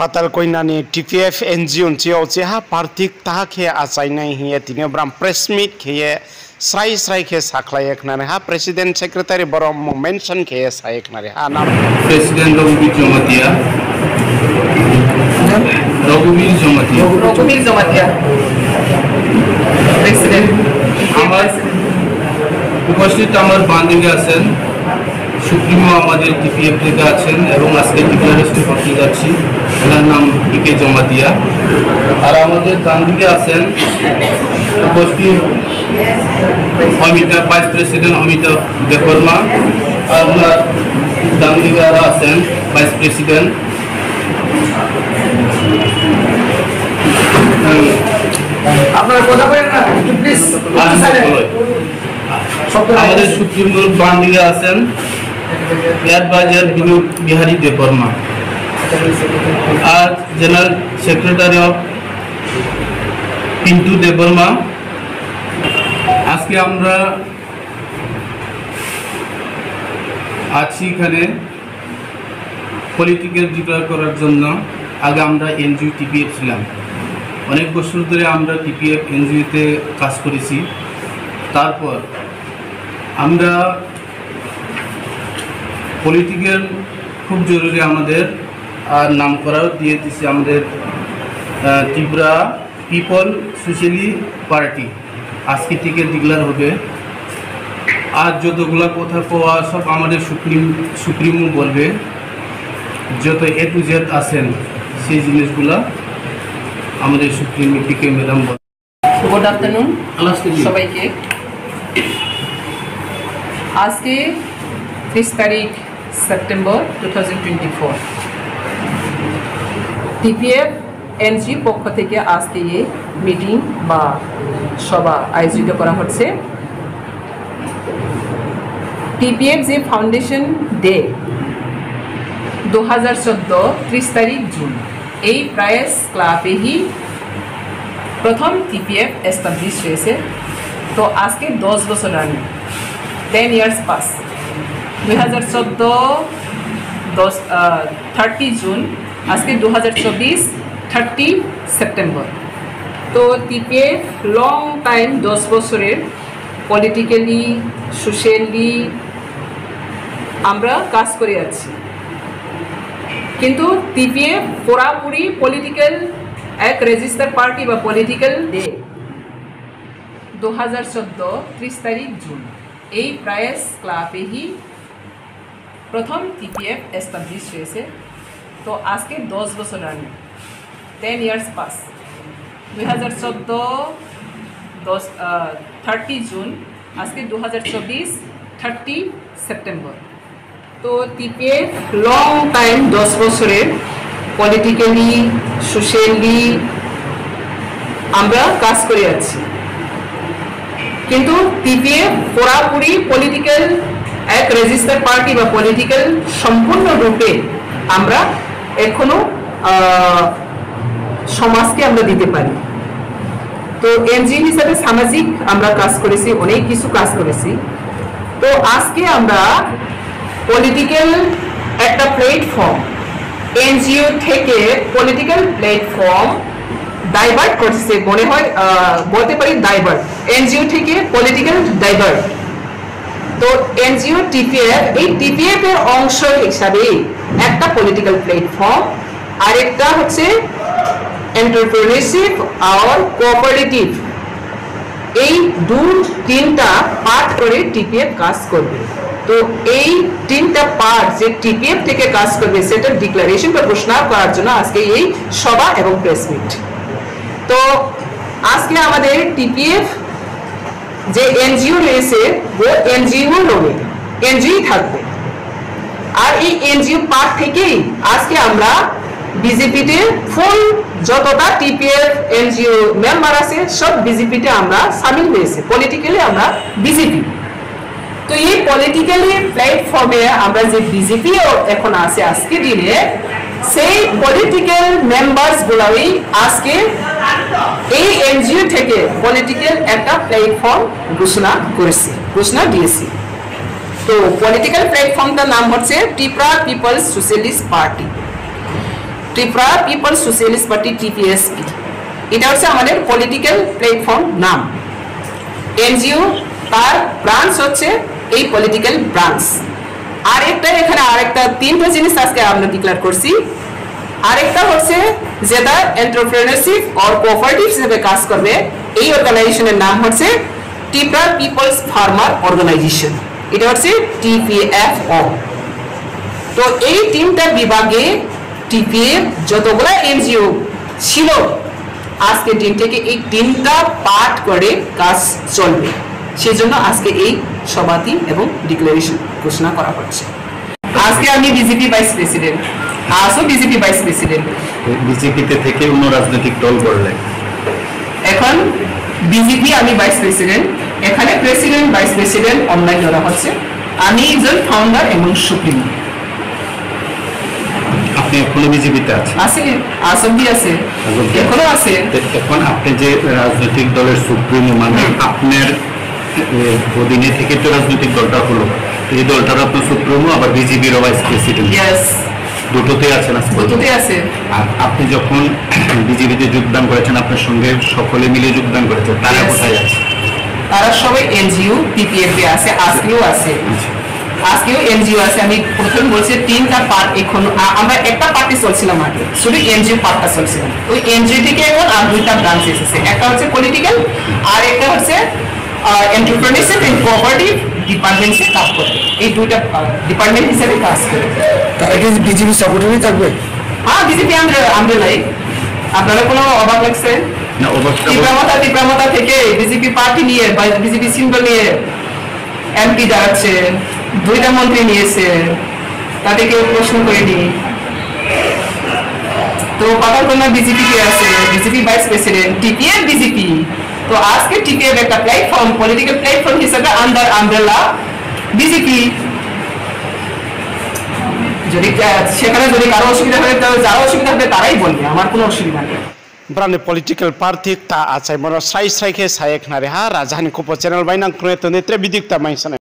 Patal koinani TPF NGO cio cia partik ta ke asai nai hiya tini bram press meet ke srai ke saklai eknare ha president secretary borom mention ke sai eknare ha nam president Raghuveer Jomatia president আমার উপস্থিত আমার বান্ধবী আছেন supremo আমাদের TPF থেকে আছেন এবং আজকে ডিক্লারেশন করতে যাচ্ছি ওনার নাম পিকে জমাতিয়া আর আমাদের ডানদিকে আছেন উপস্থিত অমিতাভ ভাইস প্রেসিডেন্ট অমিতাভ দেববর্মা আর ওনার ডানদিকে আরো আছেন ভাইস প্রেসিডেন্ট আপনারা কথা বলেন না প্লিজ আমাদের সুপ্রিম কোর্ট বান্দিকে আছেন এডভাইজার বিনোদ বিহারী দেববর্মা আর general secretary of Pintu Debbarma আজকে আমরা আছি এখানে পলিটিক্যাল ডিক্লেয়ার করার জন্য। আগে আমরা এনজিও টিপিএফ ছিলাম, অনেক বছর ধরে আমরা টিপিএফ এনজিওতে কাজ করেছি। তারপর আমরা পলিটিক্যাল খুব জরুরি আমাদের আর নাম করাও দিয়ে দিচ্ছি আমাদের ত্রিপুরা পিপল সোশ্যালি পার্টি আজকে থেকে ডিক্লেয়ার হবে। আর যতগুলো কথা কোয়া সব আমাদের সুপ্রিমো বলবে, যত এ টু জেড আছেন সেই জিনিসগুলা আমাদের সুপ্রিমো পিকে ম্যাডাম বল। গুড আফটারনুন সবাইকে। আজকে 30 তারিখ সেপ্টেম্বর 2024 টিপিএফ এনজি পক্ষ থেকে আজকে এই মিটিং বা সভা আয়োজিত করা হচ্ছে। টিপিএফ যে ফাউন্ডেশন ডে 2014 30 তারিখ জুন এই প্রাইস ক্লাবে হি প্রথম টিপিএফ এস্টাবলিশ হয়েছে। তো আজকে 10 বছর রানি 10 ইয়ার্স পাস। 2014 30 জুন, আজকে 2024 30 সেপ্টেম্বর। তো টিপিএফ লং টাইম 10 বছরের পলিটিক্যালি সোশ্যালি আমরা কাজ করে আছি, কিন্তু টিপিএফ পুরাপুরি পলিটিক্যাল এক রেজিস্টার পার্টি বা পলিটিক্যাল ডে 2014 30 তারিখ জুন এই প্রাইস ক্লাবে হি প্রথম টিপিএফ এস্টাবলিশ হয়েছে। তো আজকে 10 বছর রানি 10 ইয়ার্স পাস। 2014 30 জুন, আজকে 2024 30 সেপ্টেম্বর। তো টিপিএফ লং টাইম 10 বছরের পলিটিক্যালি সোশ্যালি আমরা কাজ করে আছি, কিন্তু টিপিএফ পুরাপুরি পলিটিক্যাল এক রেজিস্টার পার্টি বা পলিটিক্যাল সম্পূর্ণরূপে আমরা এখনো সমাজকে আমরা দিতে পারি। তো এনজিও হিসাবে সামাজিক আমরা কাজ করেছি, অনেক কিছু কাজ করেছি। তো আজকে আমরা পলিটিক্যাল একটা প্ল্যাটফর্ম এনজিও থেকে পলিটিক্যাল প্ল্যাটফর্ম ডাইভার্ট করছে, মনে হয় বলতে পারি ডাইভার্ট, এনজিও থেকে পলিটিক্যাল ডাইভার্ট। তো এনজিও টিপিএফ এই টিপিএফ এর অংশ হিসাবে একটা পলিটিক্যাল প্ল্যাটফর্ম, আর একটা হচ্ছে এন্টারপ্রেনিউরশিপ আর কোঅপারেটিভ। এই তিনটা পার্ট করে টিপিএফ কাজ করবে। তো এই তিনটা পার্ট যে টিপিএফ থেকে কাজ করবে সেটা ডিক্লারেশন বা ঘোষণা করার জন্য আজকে এই সভা এবং প্রেস মিট। তো আজকে আমাদের টিপিএফ যে এনজিও রয়েছে ও এনজিও রবে, এনজিও থাকবে। আর এই এনজিও পার্ট থেকেই আজকে আমরা বিজেপিতে ফুল যতটা টিপিএফ এনজিও মেম্বার আছে সব বিজেপিতে আমরা সামিল হয়েছে, পলিটিক্যালি আমরা বিজেপি। তো এই পলিটিক্যালি প্ল্যাটফর্মে আমরা যে বিজেপি এখন আছে আজকে দিনে, সেই পলিটিক্যাল মেম্বার্স গুলাই আজকে এই এনজিও থেকে পলিটিক্যাল একটা প্ল্যাটফর্ম ঘোষণা দিয়েছি। তো পলিটিক্যাল প্ল্যাটফর্মটার নাম হচ্ছে Tripura peoples socialist party. Tripura people socialist party TPSP, এটা হচ্ছে আমাদের পলিটিক্যাল প্ল্যাটফর্ম নাম। এনজিও তার ব্রাঞ্চ হচ্ছে এই পলিটিক্যাল ব্রাঞ্চ। আরেকটা এখানে আরেকটা তিনটা জিনিস আজকে আমরা ডিক্লেয়ার করছি। আরেকটা হচ্ছে যেটা এন্টারপ্রেনারশিপ আর কোঅপারেটিভ হিসেবে কাজ করবে, এই অর্গানাইজেশনের নাম হচ্ছে ত্রিপুরা পিপলস ফার্মার অর্গানাইজেশন, এটা হচ্ছে টিপিএফও। তো এই তিনটা বিভাগে টিপিএফ যতগুলা এনজিও ছিল আজকের দিন থেকে এই তিনটা পার্ট করে কাজ চলবে, সেজন্য আজকে এই সভাটি এবং ডিক্লারেশন ঘোষণা করা হচ্ছে। আজকে আমি বিজেপি ভাইস প্রেসিডেন্ট, আজও বিজেপি ভাইস প্রেসিডেন্ট। বিজেপিতে থেকে অন্য রাজনৈতিক দল করলে এখন বিজেপি আমি ভাইস প্রেসিডেন্ট, এখানে প্রেসিডেন্ট ভাইস প্রেসিডেন্ট অনলাইন করা হচ্ছে। আমি একজন ফাউন্ডার এবং সুপ্রিমো। আপনি এখনো বিজেপিতে আছেন? আছে, আসবি আছে, এখনো আছে। এখন আপনি যে রাজনৈতিক দলের সুপ্রিমো, মানে আপনার অধীনে থেকে তো রাজনৈতিক দলটা হলো, এই দলটার আপনার সুপ্রিমো, আবার বিজেপির ভাইস প্রেসিডেন্ট, দুটোতে আছেন? দুটোতে আছে। আর আপনি যখন বিজেপিতে যোগদান করেছেন, আপনার সঙ্গে সকলে মিলে যোগদান করেছেন, তারা কোথায় আছে? তারা সবাই এনজিও পিপিএফ আছে, আজকেও আছে, আজকেও এনজিও আছে। আমি প্রথম বলছি তিনটা পার্ট, এখন আমরা একটা পার্টি চলছিলাম আগে, শুধু এনজিও পার্টটা চলছিলাম। ওই এনজিও থেকে এখন আর দুইটা ব্রাঞ্চ এসেছে, একটা হচ্ছে পলিটিক্যাল আর একটা হচ্ছে এন্টারপ্রেনারশিপ এন্ড কোঅপারেটিভ ডিপার্টমেন্টে কাজ করে। এই দুইটা ডিপার্টমেন্ট হিসেবে কাজ করে। এটা বিজেপি সাপোর্টারই থাকবে? হ্যাঁ, বিজেপি আমরাই। আপনারা কোনো অবাক লাগছে? তীব্রামতা থেকে বিজেপি পার্টি নিয়ে বা বিজেপি সিম্বল নিয়ে এমপি দাঁড়াচ্ছে, দুইটা মন্ত্রী নিয়েছে, তাদেরকে প্রশ্ন করেনি। তো পাতালকন্যা বিজেপি কে আছে, BJP vice president, TPF BJP. তো আজকে টিপিএফ একটা প্ল্যাটফর্ম, পলিটিক্যাল প্ল্যাটফর্ম হিসেবে আন্ডার আমব্রেলা বিজেপি। যদি সেখানে যদি কারো অসুবিধা হয়, তাহলে যারা অসুবিধা হবে তারাই বলবে, আমার কোনো অসুবিধা নেই। Brane political party ta acai mono sai sai ke saek nare ha rajahani kopo channel bainang kune to netre bidik ta main sana